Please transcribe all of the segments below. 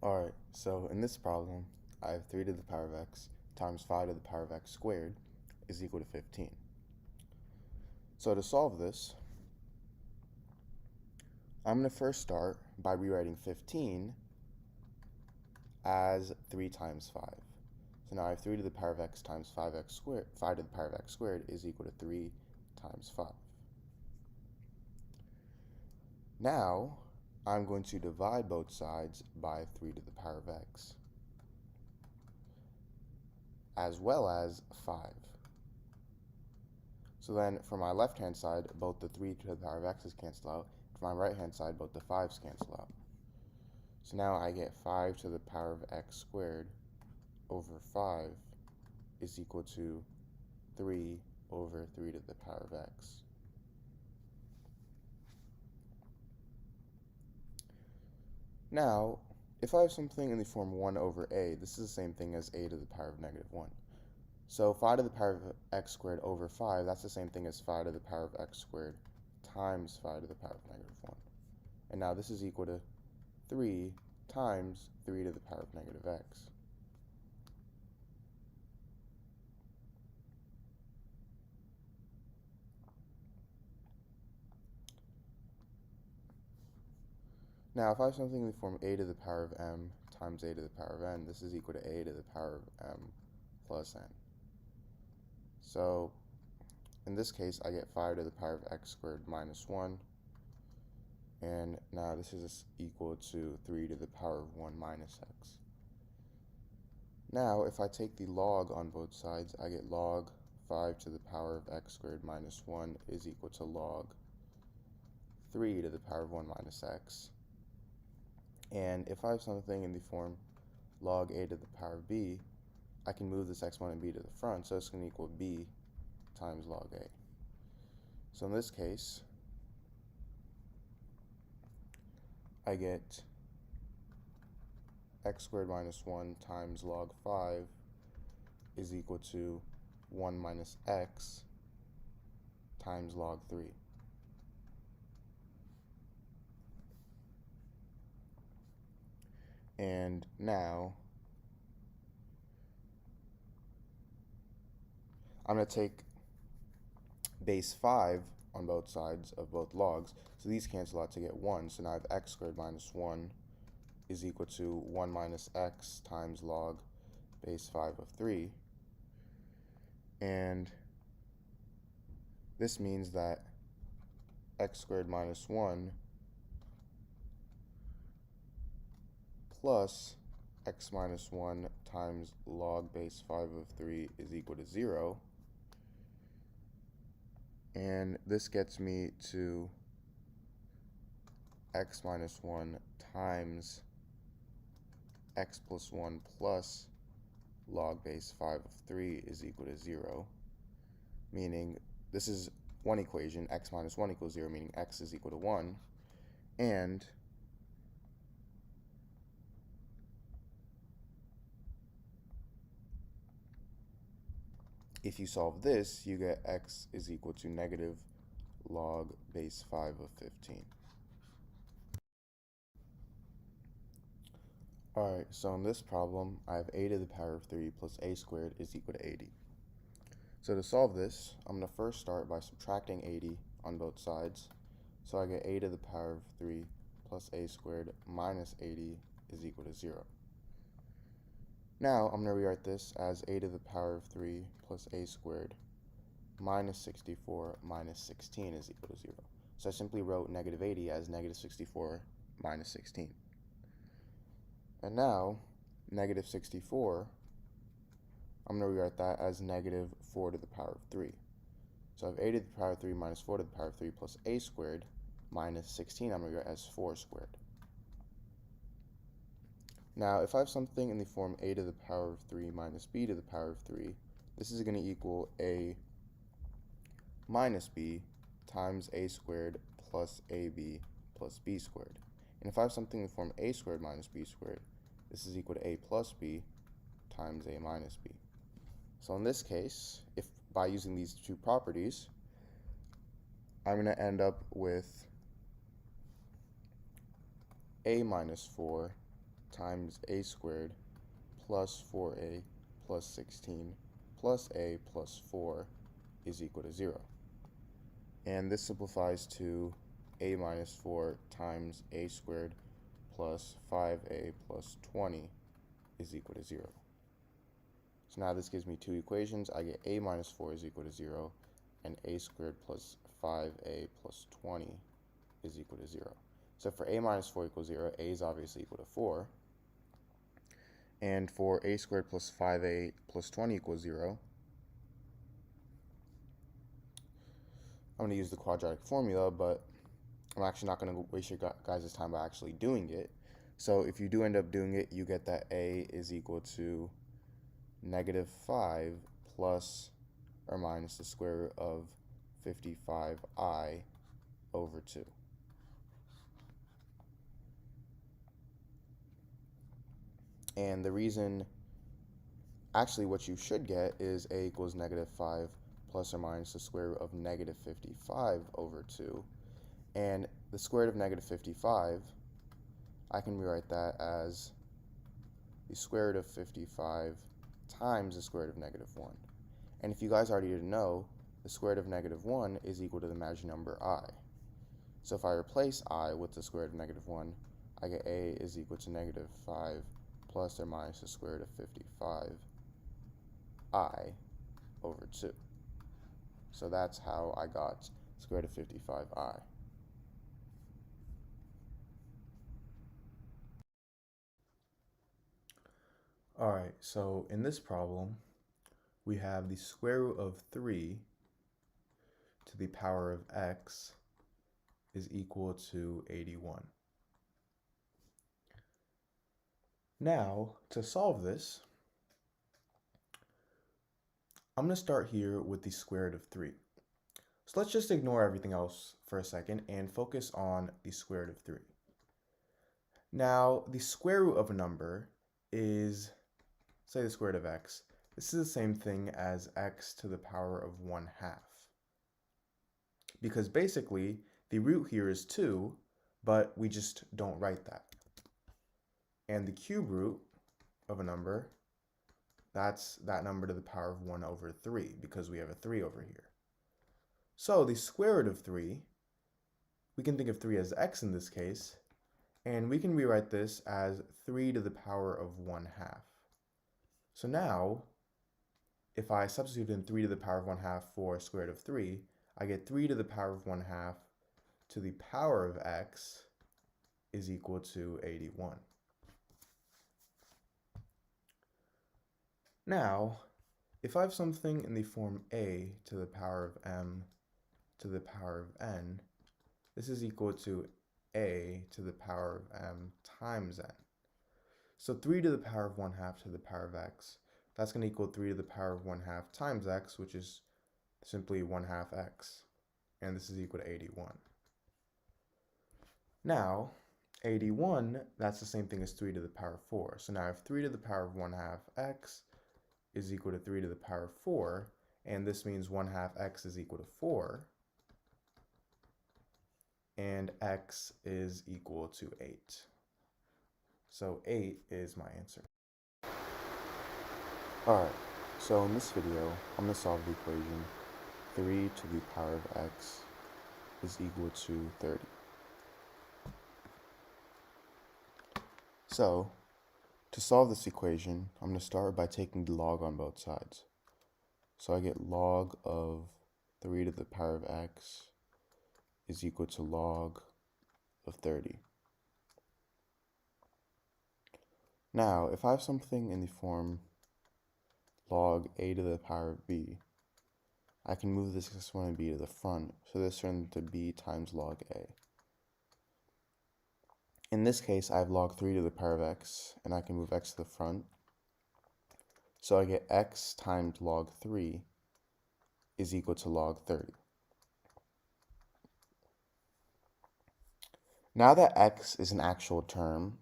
Alright, so in this problem, I have 3 to the power of x times 5 to the power of x squared is equal to 15. So to solve this, I'm going to first start by rewriting 15 as 3 times 5. So now I have 3 to the power of x times 5x squared, 5 to the power of x squared is equal to 3 times 5. Now, I'm going to divide both sides by 3 to the power of x, as well as 5. So then, for my left-hand side, both the 3 to the power of x's cancel out. For my right-hand side, both the 5's cancel out. So now I get 5 to the power of x squared over 5 is equal to 3 over 3 to the power of x. Now, if I have something in the form 1 over a, this is the same thing as a to the power of negative 1. So 5 to the power of x squared over 5, that's the same thing as 5 to the power of x squared times 5 to the power of negative 1. And now this is equal to 3 times 3 to the power of negative x. Now, if I have something in the form a to the power of m times a to the power of n, this is equal to a to the power of m plus n. So, in this case, I get 5 to the power of x squared minus 1. And now this is equal to 3 to the power of 1 minus x. Now, if I take the log on both sides, I get log 5 to the power of x squared minus 1 is equal to log 3 to the power of 1 minus x. And if I have something in the form log a to the power of b, I can move this exponent and b to the front, so it's going to equal b times log a. So in this case, I get x squared minus 1 times log 5 is equal to 1 minus x times log 3. And now, I'm going to take base 5 on both sides of both logs, so these cancel out to get 1, so now I have x squared minus 1 is equal to 1 minus x times log base 5 of 3, and this means that x squared minus 1 plus x minus 1 times log base 5 of 3 is equal to 0. And this gets me to x minus 1 times x plus 1 plus log base 5 of 3 is equal to 0. Meaning, this is one equation, x minus 1 equals 0, meaning x is equal to 1. And if you solve this, you get x is equal to negative log base 5 of 15. Alright, so in this problem, I have a to the power of 3 plus a squared is equal to 80. So to solve this, I'm going to first start by subtracting 80 on both sides. So I get a to the power of 3 plus a squared minus 80 is equal to 0. Now, I'm going to rewrite this as a to the power of 3 plus a squared minus 64 minus 16 is equal to 0. So I simply wrote negative 80 as negative 64 minus 16. And now, negative 64, I'm going to rewrite that as negative 4 to the power of 3. So I have a to the power of 3 minus 4 to the power of 3 plus a squared minus 16, I'm going to rewrite as 4 squared. Now, if I have something in the form a to the power of 3 minus b to the power of 3, this is going to equal a minus b times a squared plus ab plus b squared. And if I have something in the form a squared minus b squared, this is equal to a plus b times a minus b. So in this case, if by using these two properties, I'm going to end up with a minus 4 times a squared plus 4a plus 16 plus a plus 4 is equal to 0. And this simplifies to a minus 4 times a squared plus 5a plus 20 is equal to 0. So now this gives me two equations. I get a minus 4 is equal to 0, and a squared plus 5a plus 20 is equal to 0. So for a minus 4 equals 0, a is obviously equal to 4. And for a squared plus 5a plus 20 equals 0, I'm going to use the quadratic formula, but I'm actually not going to waste your guys' time by actually doing it. So if you do end up doing it, you get that a is equal to negative 5 plus or minus the square root of 55i over 2. And the reason, actually what you should get is a equals negative 5 plus or minus the square root of negative 55 over 2. And the square root of negative 55, I can rewrite that as the square root of 55 times the square root of negative 1. And if you guys already didn't know, the square root of negative 1 is equal to the imaginary number I. So if I replace I with the square root of negative 1, I get a is equal to negative 5 plus or minus the square root of 55 I over 2. So that's how I got square root of 55i. Alright, so in this problem, we have the square root of 3 to the power of x is equal to 81. Now, to solve this, I'm going to start here with the square root of 3. So let's just ignore everything else for a second and focus on the square root of 3. Now, the square root of a number is, say the square root of x. This is the same thing as x to the power of 1/2. Because basically, the root here is 2, but we just don't write that. And the cube root of a number, that's that number to the power of 1 over 3, because we have a 3 over here. So the square root of 3, we can think of 3 as x in this case, and we can rewrite this as 3 to the power of 1/2. So now, if I substitute in 3 to the power of 1/2 for square root of 3, I get 3 to the power of 1/2 to the power of x is equal to 81. Now, if I have something in the form a to the power of m to the power of n, this is equal to a to the power of m times n. So 3 to the power of 1/2 to the power of x, that's going to equal 3 to the power of 1/2 times x, which is simply 1/2 x. And this is equal to 81. Now, 81, that's the same thing as 3 to the power of 4. So now I have 3 to the power of 1/2 x is equal to 3 to the power of 4, and this means 1/2 x is equal to 4, and x is equal to 8. So 8 is my answer. Alright, so in this video, I'm going to solve the equation 3 to the power of x is equal to 30. So, to solve this equation, I'm going to start by taking the log on both sides. So I get log of 3 to the power of x is equal to log of 30. Now, if I have something in the form log a to the power of b, I can move this exponent b to the front, so this turns into b times log a. In this case, I have log 3 to the power of x, and I can move x to the front. So I get x times log 3 is equal to log 30. Now that x is an actual term,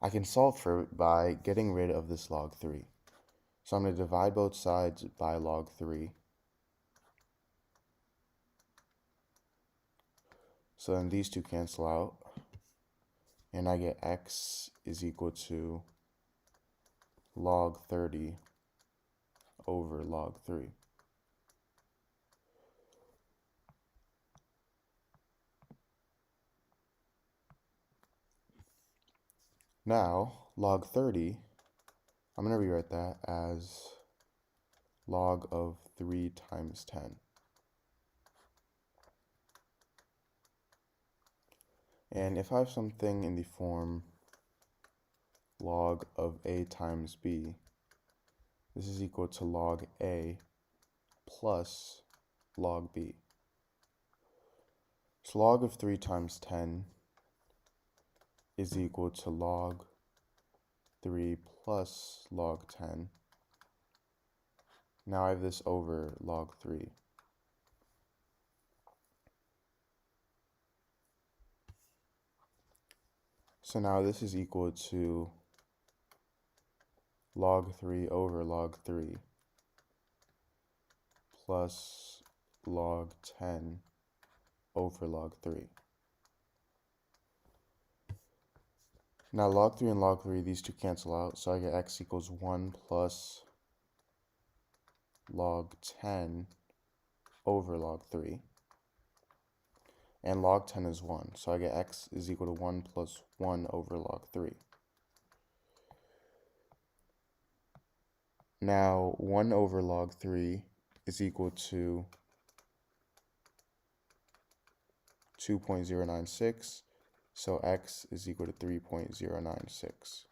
I can solve for it by getting rid of this log 3. So I'm going to divide both sides by log 3. So then these two cancel out. and I get x is equal to log 30 over log 3. Now, log 30, I'm going to rewrite that as log of 3 times 10. And if I have something in the form log of a times b, this is equal to log a plus log b. So log of 3 times 10 is equal to log 3 plus log 10. Now I have this over log 3. So now this is equal to log 3 over log 3 plus log 10 over log 3. Now log 3 and log 3, these two cancel out, so I get x equals 1 plus log 10 over log 3. And log 10 is 1, so I get x is equal to 1 plus 1 over log 3. Now 1 over log 3 is equal to 2.096, so x is equal to 3.096.